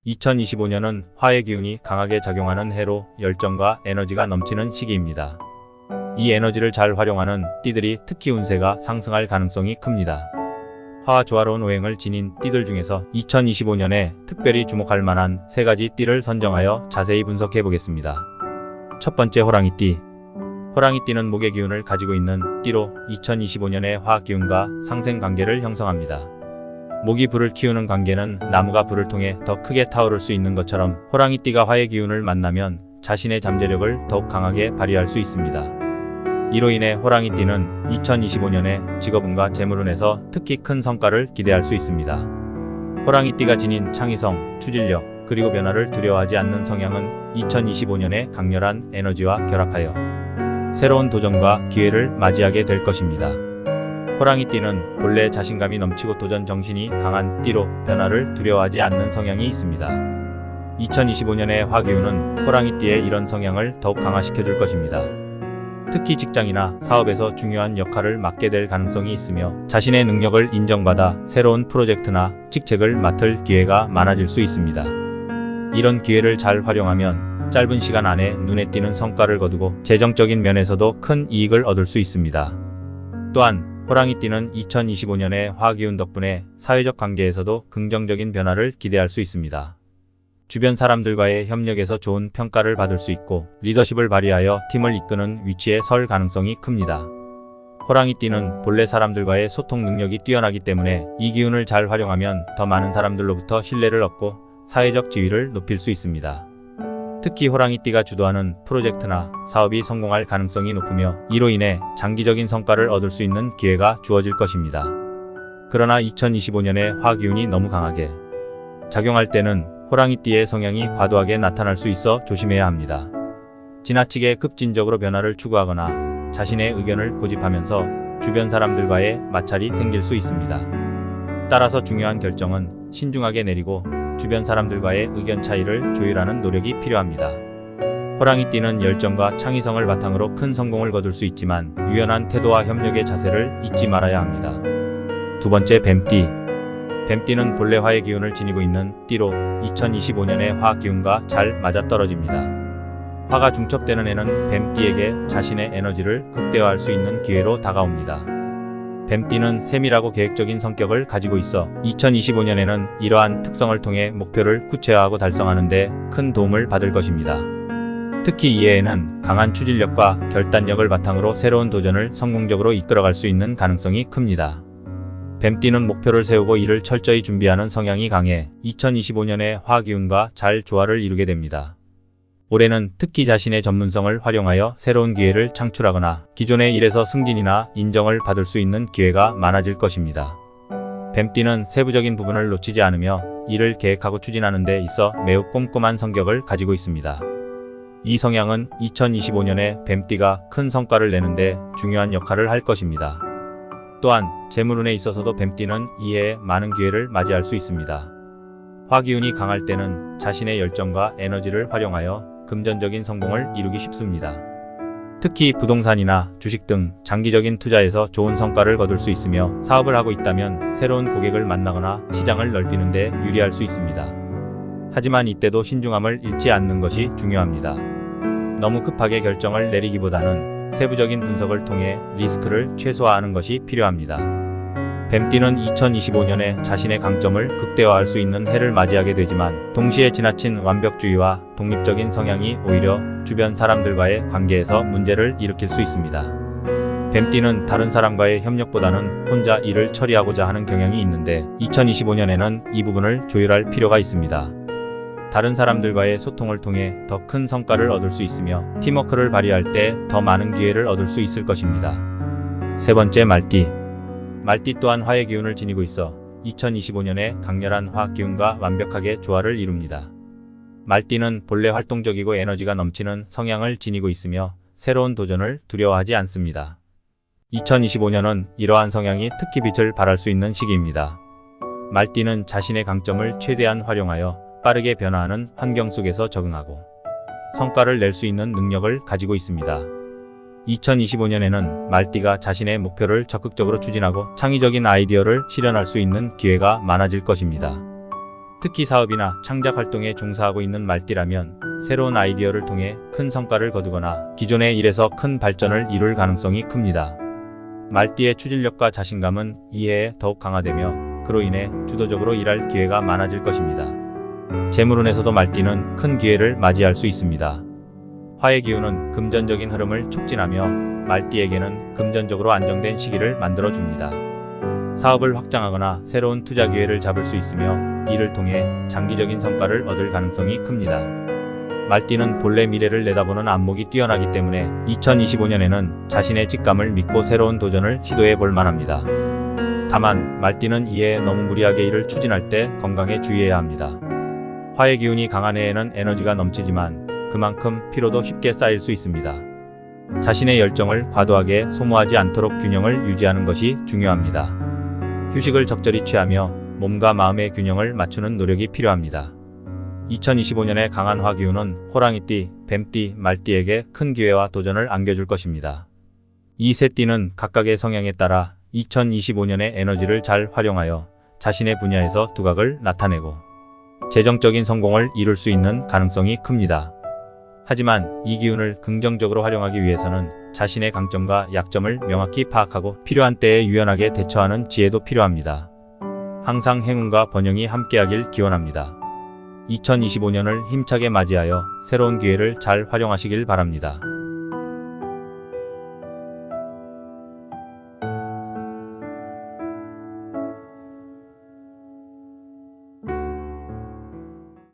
2025년은 화의 기운이 강하게 작용하는 해로 열정과 에너지가 넘치는 시기입니다. 이 에너지를 잘 활용하는 띠들이 특히 운세가 상승할 가능성이 큽니다. 화와 조화로운 오행을 지닌 띠들 중에서 2025년에 특별히 주목할 만한 3가지 띠를 선정하여 자세히 분석해 보겠습니다. 첫 번째, 호랑이띠. 호랑이띠는 목의 기운을 가지고 있는 띠로 2025년에 화 기운과 상생 관계를 형성합니다. 목이 불을 키우는 관계는 나무가 불을 통해 더 크게 타오를 수 있는 것처럼 호랑이띠가 화의 기운을 만나면 자신의 잠재력을 더욱 강하게 발휘할 수 있습니다. 이로 인해 호랑이띠는 2025년에 직업운과 재물운에서 특히 큰 성과를 기대할 수 있습니다. 호랑이띠가 지닌 창의성, 추진력, 그리고 변화를 두려워하지 않는 성향은 2025년에 강렬한 에너지와 결합하여 새로운 도전과 기회를 맞이하게 될 것입니다. 호랑이띠는 본래 자신감이 넘치고 도전 정신이 강한 띠로 변화를 두려워하지 않는 성향이 있습니다. 2025년의 화기운은 호랑이띠의 이런 성향을 더욱 강화시켜 줄 것입니다. 특히 직장이나 사업에서 중요한 역할을 맡게 될 가능성이 있으며 자신의 능력을 인정받아 새로운 프로젝트나 직책을 맡을 기회가 많아질 수 있습니다. 이런 기회를 잘 활용하면 짧은 시간 안에 눈에 띄는 성과를 거두고 재정적인 면에서도 큰 이익을 얻을 수 있습니다. 또한 호랑이띠는 2025년의 화기운 덕분에 사회적 관계에서도 긍정적인 변화를 기대할 수 있습니다. 주변 사람들과의 협력에서 좋은 평가를 받을 수 있고 리더십을 발휘하여 팀을 이끄는 위치에 설 가능성이 큽니다. 호랑이띠는 본래 사람들과의 소통 능력이 뛰어나기 때문에 이 기운을 잘 활용하면 더 많은 사람들로부터 신뢰를 얻고 사회적 지위를 높일 수 있습니다. 특히 호랑이띠가 주도하는 프로젝트나 사업이 성공할 가능성이 높으며 이로 인해 장기적인 성과를 얻을 수 있는 기회가 주어질 것입니다. 그러나 2025년에 화기운이 너무 강하게 작용할 때는 호랑이띠의 성향이 과도하게 나타날 수 있어 조심해야 합니다. 지나치게 급진적으로 변화를 추구하거나 자신의 의견을 고집하면서 주변 사람들과의 마찰이 생길 수 있습니다. 따라서 중요한 결정은 신중하게 내리고 주변 사람들과의 의견 차이를 조율하는 노력이 필요합니다. 호랑이띠는 열정과 창의성을 바탕으로 큰 성공을 거둘 수 있지만 유연한 태도와 협력의 자세를 잊지 말아야 합니다. 두 번째, 뱀띠. 뱀띠는 본래 화의 기운을 지니고 있는 띠로 2025년의 화 기운과 잘 맞아떨어집니다. 화가 중첩되는 해는 뱀띠에게 자신의 에너지를 극대화할 수 있는 기회로 다가옵니다. 뱀띠는 세밀하고 계획적인 성격을 가지고 있어 2025년에는 이러한 특성을 통해 목표를 구체화하고 달성하는 데 큰 도움을 받을 것입니다. 특히 이 해에는 강한 추진력과 결단력을 바탕으로 새로운 도전을 성공적으로 이끌어갈 수 있는 가능성이 큽니다. 뱀띠는 목표를 세우고 이를 철저히 준비하는 성향이 강해 2025년에 화기운과 잘 조화를 이루게 됩니다. 올해는 특히 자신의 전문성을 활용하여 새로운 기회를 창출하거나 기존의 일에서 승진이나 인정을 받을 수 있는 기회가 많아질 것입니다. 뱀띠는 세부적인 부분을 놓치지 않으며 일을 계획하고 추진하는 데 있어 매우 꼼꼼한 성격을 가지고 있습니다. 이 성향은 2025년에 뱀띠가 큰 성과를 내는데 중요한 역할을 할 것입니다. 또한 재물운에 있어서도 뱀띠는 이해에 많은 기회를 맞이할 수 있습니다. 화기운이 강할 때는 자신의 열정과 에너지를 활용하여 금전적인 성공을 이루기 쉽습니다. 특히 부동산이나 주식 등 장기적인 투자에서 좋은 성과를 거둘 수 있으며 사업을 하고 있다면 새로운 고객을 만나거나 시장을 넓히는 데 유리할 수 있습니다. 하지만 이때도 신중함을 잃지 않는 것이 중요합니다. 너무 급하게 결정을 내리기보다는 세부적인 분석을 통해 리스크를 최소화하는 것이 필요합니다. 뱀띠는 2025년에 자신의 강점을 극대화할 수 있는 해를 맞이하게 되지만 동시에 지나친 완벽주의와 독립적인 성향이 오히려 주변 사람들과의 관계에서 문제를 일으킬 수 있습니다. 뱀띠는 다른 사람과의 협력보다는 혼자 일을 처리하고자 하는 경향이 있는데 2025년에는 이 부분을 조율할 필요가 있습니다. 다른 사람들과의 소통을 통해 더 큰 성과를 얻을 수 있으며 팀워크를 발휘할 때 더 많은 기회를 얻을 수 있을 것입니다. 세 번째, 말띠. 말띠 또한 화의 기운을 지니고 있어 2025년에 강렬한 화 기운과 완벽하게 조화를 이룹니다. 말띠는 본래 활동적이고 에너지가 넘치는 성향을 지니고 있으며 새로운 도전을 두려워하지 않습니다. 2025년은 이러한 성향이 특히 빛을 발할 수 있는 시기입니다. 말띠는 자신의 강점을 최대한 활용하여 빠르게 변화하는 환경 속에서 적응하고 성과를 낼 수 있는 능력을 가지고 있습니다. 2025년에는 말띠가 자신의 목표를 적극적으로 추진하고 창의적인 아이디어를 실현할 수 있는 기회가 많아질 것입니다. 특히 사업이나 창작 활동에 종사하고 있는 말띠라면 새로운 아이디어를 통해 큰 성과를 거두거나 기존의 일에서 큰 발전을 이룰 가능성이 큽니다. 말띠의 추진력과 자신감은 이해에 더욱 강화되며 그로 인해 주도적으로 일할 기회가 많아질 것입니다. 재물운에서도 말띠는 큰 기회를 맞이할 수 있습니다. 화의 기운은 금전적인 흐름을 촉진하며 말띠에게는 금전적으로 안정된 시기를 만들어줍니다. 사업을 확장하거나 새로운 투자 기회를 잡을 수 있으며 이를 통해 장기적인 성과를 얻을 가능성이 큽니다. 말띠는 본래 미래를 내다보는 안목이 뛰어나기 때문에 2025년에는 자신의 직감을 믿고 새로운 도전을 시도해 볼 만합니다. 다만 말띠는 이에 너무 무리하게 일을 추진할 때 건강에 주의해야 합니다. 화의 기운이 강한 해에는 에너지가 넘치지만 그만큼 피로도 쉽게 쌓일 수 있습니다. 자신의 열정을 과도하게 소모하지 않도록 균형을 유지하는 것이 중요합니다. 휴식을 적절히 취하며 몸과 마음의 균형을 맞추는 노력이 필요합니다. 2025년의 강한 화기운은 호랑이띠, 뱀띠, 말띠에게 큰 기회와 도전을 안겨줄 것입니다. 이 세 띠는 각각의 성향에 따라 2025년의 에너지를 잘 활용하여 자신의 분야에서 두각을 나타내고 재정적인 성공을 이룰 수 있는 가능성이 큽니다. 하지만 이 기운을 긍정적으로 활용하기 위해서는 자신의 강점과 약점을 명확히 파악하고 필요한 때에 유연하게 대처하는 지혜도 필요합니다. 항상 행운과 번영이 함께하길 기원합니다. 2025년을 힘차게 맞이하여 새로운 기회를 잘 활용하시길 바랍니다.